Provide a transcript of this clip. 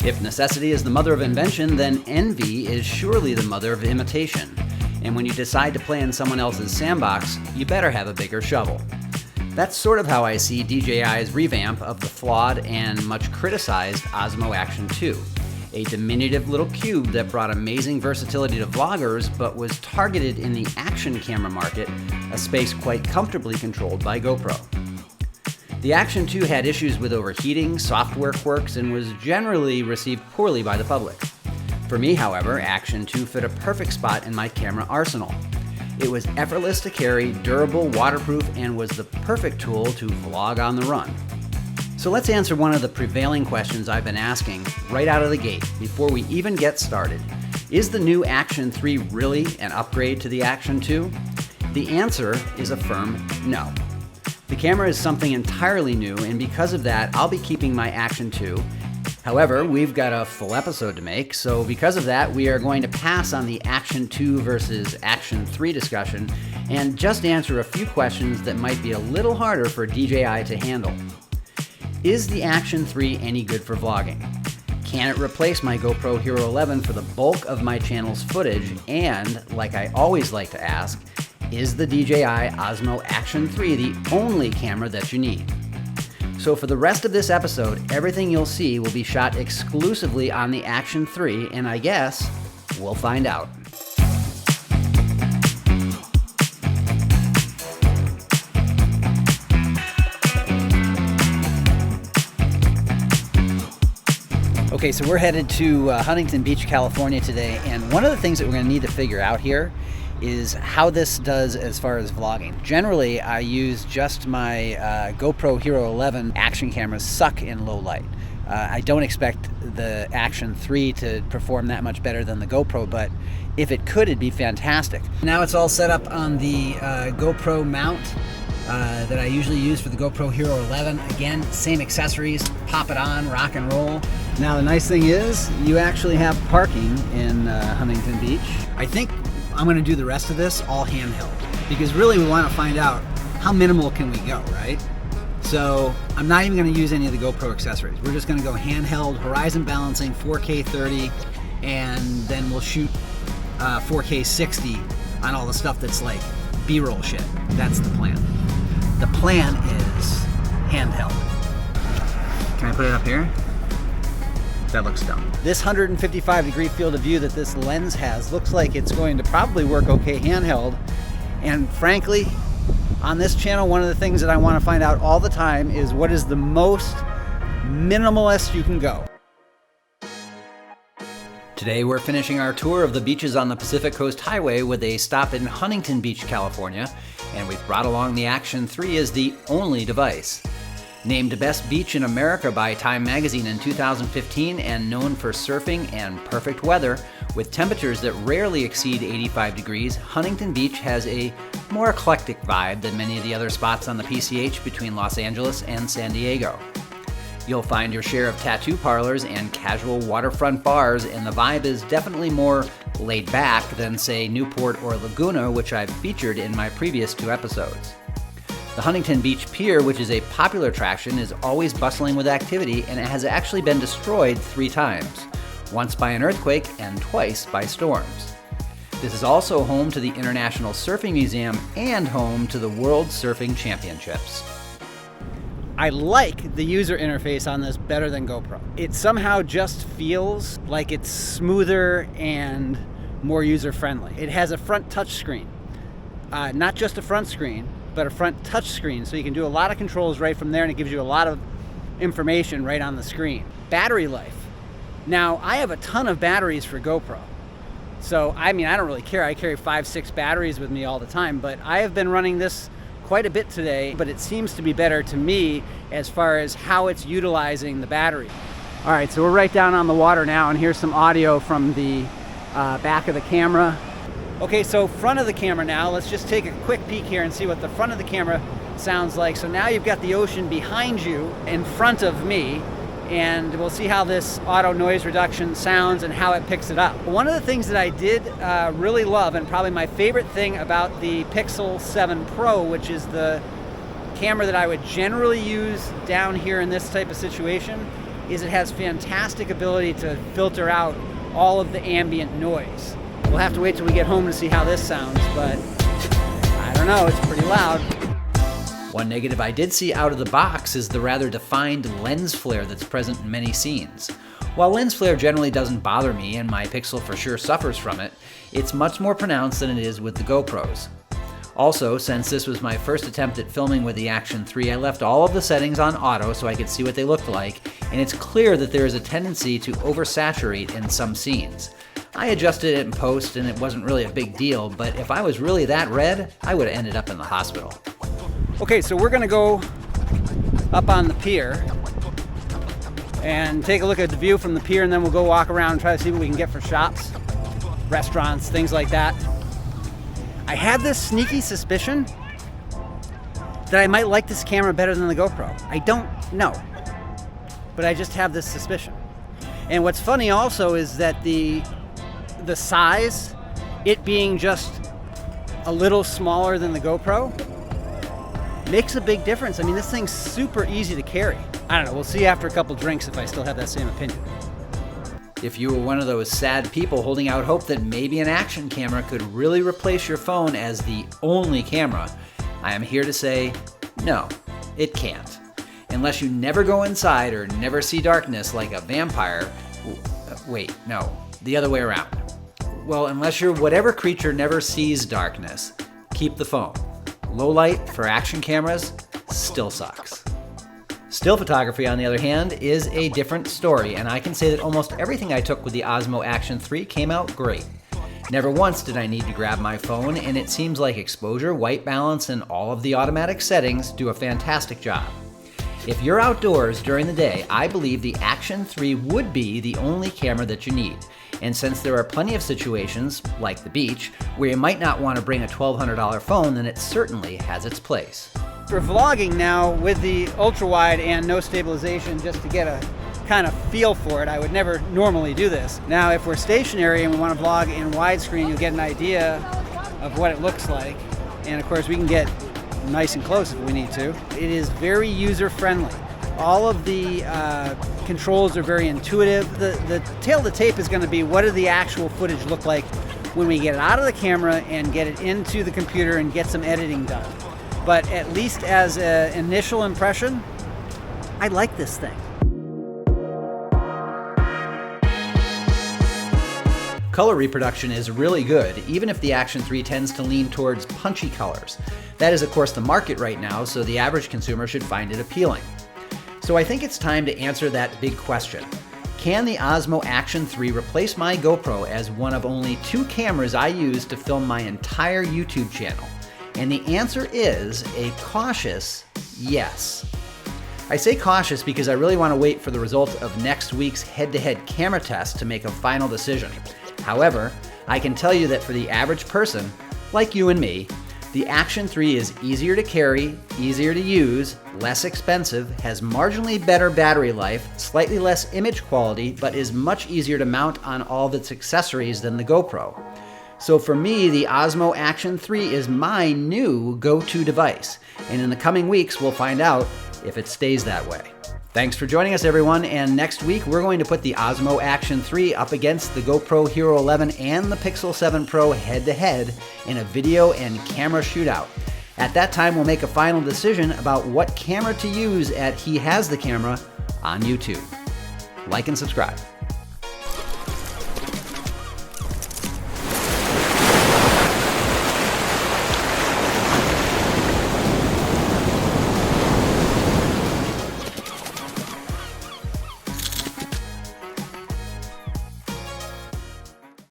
If necessity is the mother of invention, then envy is surely the mother of imitation. And when you decide to play in someone else's sandbox, you better have a bigger shovel. That's sort of how I see DJI's revamp of the flawed and much criticized Osmo Action 2, a diminutive little cube that brought amazing versatility to vloggers but was targeted in the action camera market, a space quite comfortably controlled by GoPro. The Action 2 had issues with overheating, software quirks, and was generally received poorly by the public. For me, however, Action 2 fit a perfect spot in my camera arsenal. It was effortless to carry, durable, waterproof, and was the perfect tool to vlog on the run. So let's answer one of the prevailing questions I've been asking right out of the gate before we even get started. Is the new Action 3 really an upgrade to the Action 2? The answer is a firm no. The camera is something entirely new, and because of that, I'll be keeping my Action 2. However, we've got a full episode to make, so because of that, we are going to pass on the Action 2 versus Action 3 discussion and just answer a few questions that might be a little harder for DJI to handle. Is the Action 3 any good for vlogging? Can it replace my GoPro Hero 11 for the bulk of my channel's footage? And, like I always like to ask, is the DJI Osmo Action 3 the only camera that you need? So for the rest of this episode, everything you'll see will be shot exclusively on the Action 3, and I guess we'll find out. Okay, so we're headed to Huntington Beach, California today, and one of the things that we're going to need to figure out here is how this does as far as vlogging. Generally, I use just my GoPro Hero 11 action cameras suck in low light. I don't expect the Action 3 to perform that much better than the GoPro, but if it could, it'd be fantastic. Now it's all set up on the GoPro mount that I usually use for the GoPro Hero 11. Again, same accessories, pop it on, rock and roll. Now the nice thing is, you actually have parking in Huntington Beach. I think I'm going to do the rest of this all handheld because really we want to find out how minimal can we go, right? So I'm not even going to use any of the GoPro accessories. We're just going to go handheld, horizon balancing, 4K 30, and then we'll shoot 4K 60 on all the stuff that's like B-roll shit. That's the plan. The plan is handheld. Can I put it up here? That looks dumb. This 155-degree field of view that this lens has looks like it's going to probably work okay handheld. And frankly, on this channel, one of the things that I want to find out all the time is what is the most minimalist you can go. Today we're finishing our tour of the beaches on the Pacific Coast Highway with a stop in Huntington Beach, California, and we've brought along the Action 3 as the only device. Named Best Beach in America by Time Magazine in 2015 and known for surfing and perfect weather, with temperatures that rarely exceed 85 degrees, Huntington Beach has a more eclectic vibe than many of the other spots on the PCH between Los Angeles and San Diego. You'll find your share of tattoo parlors and casual waterfront bars, and the vibe is definitely more laid back than, say, Newport or Laguna, which I've featured in my previous 2 episodes. The Huntington Beach Pier, which is a popular attraction, is always bustling with activity, and it has actually been destroyed 3 times, once by an earthquake and twice by storms. This is also home to the International Surfing Museum and home to the World Surfing Championships. I like the user interface on this better than GoPro. It somehow just feels like it's smoother and more user-friendly. It has a front touch screen, not just a front screen, but a front touch screen, so you can do a lot of controls right from there, and it gives you a lot of information right on the screen. Battery life. Now, I have a ton of batteries for GoPro, so I mean, I don't really care. I carry 5-6 batteries with me all the time, but I have been running this quite a bit today, but it seems to be better to me as far as how it's utilizing the battery. All right, so we're right down on the water now, and here's some audio from the back of the camera. Okay, so front of the camera now, let's just take a quick peek here and see what the front of the camera sounds like. So now you've got the ocean behind you in front of me, and we'll see how this auto noise reduction sounds and how it picks it up. One of the things that I did really love, and probably my favorite thing about the Pixel 7 Pro, which is the camera that I would generally use down here in this type of situation, is it has fantastic ability to filter out all of the ambient noise. We'll have to wait till we get home to see how this sounds, but I don't know, it's pretty loud. One negative I did see out of the box is the rather defined lens flare that's present in many scenes. While lens flare generally doesn't bother me, and my Pixel for sure suffers from it, it's much more pronounced than it is with the GoPros. Also, since this was my first attempt at filming with the Action 3, I left all of the settings on auto so I could see what they looked like, and it's clear that there is a tendency to oversaturate in some scenes. I adjusted it in post and it wasn't really a big deal, but if I was really that red, I would have ended up in the hospital. Okay, so we're gonna go up on the pier and take a look at the view from the pier, and then we'll go walk around and try to see what we can get for shops, restaurants, things like that. I had this sneaky suspicion that I might like this camera better than the GoPro. I don't know, but I just have this suspicion. And what's funny also is that the size, it being just a little smaller than the GoPro, makes a big difference. I mean, this thing's super easy to carry. I don't know, we'll see after a couple drinks if I still have that same opinion. If you were one of those sad people holding out hope that maybe an action camera could really replace your phone as the only camera, I am here to say, no, it can't. Unless you never go inside or never see darkness like a vampire. Wait, no, the other way around. Well, unless you're whatever creature never sees darkness, keep the phone. Low light for action cameras still sucks. Still photography, on the other hand, is a different story, and I can say that almost everything I took with the Osmo Action 3 came out great. Never once did I need to grab my phone, and it seems like exposure, white balance, and all of the automatic settings do a fantastic job. If you're outdoors during the day, I believe the Action 3 would be the only camera that you need. And since there are plenty of situations, like the beach, where you might not want to bring a $1,200 phone, then it certainly has its place. We're vlogging now with the ultra-wide and no stabilization just to get a kind of feel for it. I would never normally do this. Now, if we're stationary and we want to vlog in widescreen, you'll get an idea of what it looks like. And of course, we can get nice and close if we need to. It is very user-friendly. All of the controls are very intuitive. The tail of the tape is going to be what does the actual footage look like when we get it out of the camera and get it into the computer and get some editing done. But at least as an initial impression, I like this thing. Color reproduction is really good, even if the Action 3 tends to lean towards punchy colors. That is, of course, the market right now, so the average consumer should find it appealing. So I think it's time to answer that big question. Can the Osmo Action 3 replace my GoPro as one of only 2 cameras I use to film my entire YouTube channel? And the answer is a cautious yes. I say cautious because I really want to wait for the result of next week's head-to-head camera test to make a final decision. However, I can tell you that for the average person, like you and me, the Action 3 is easier to carry, easier to use, less expensive, has marginally better battery life, slightly less image quality, but is much easier to mount on all of its accessories than the GoPro. So for me, the Osmo Action 3 is my new go-to device, and in the coming weeks, we'll find out if it stays that way. Thanks for joining us, everyone, and next week, we're going to put the Osmo Action 3 up against the GoPro Hero 11 and the Pixel 7 Pro head-to-head in a video and camera shootout. At that time, we'll make a final decision about what camera to use at He Has the Camera on YouTube. Like and subscribe.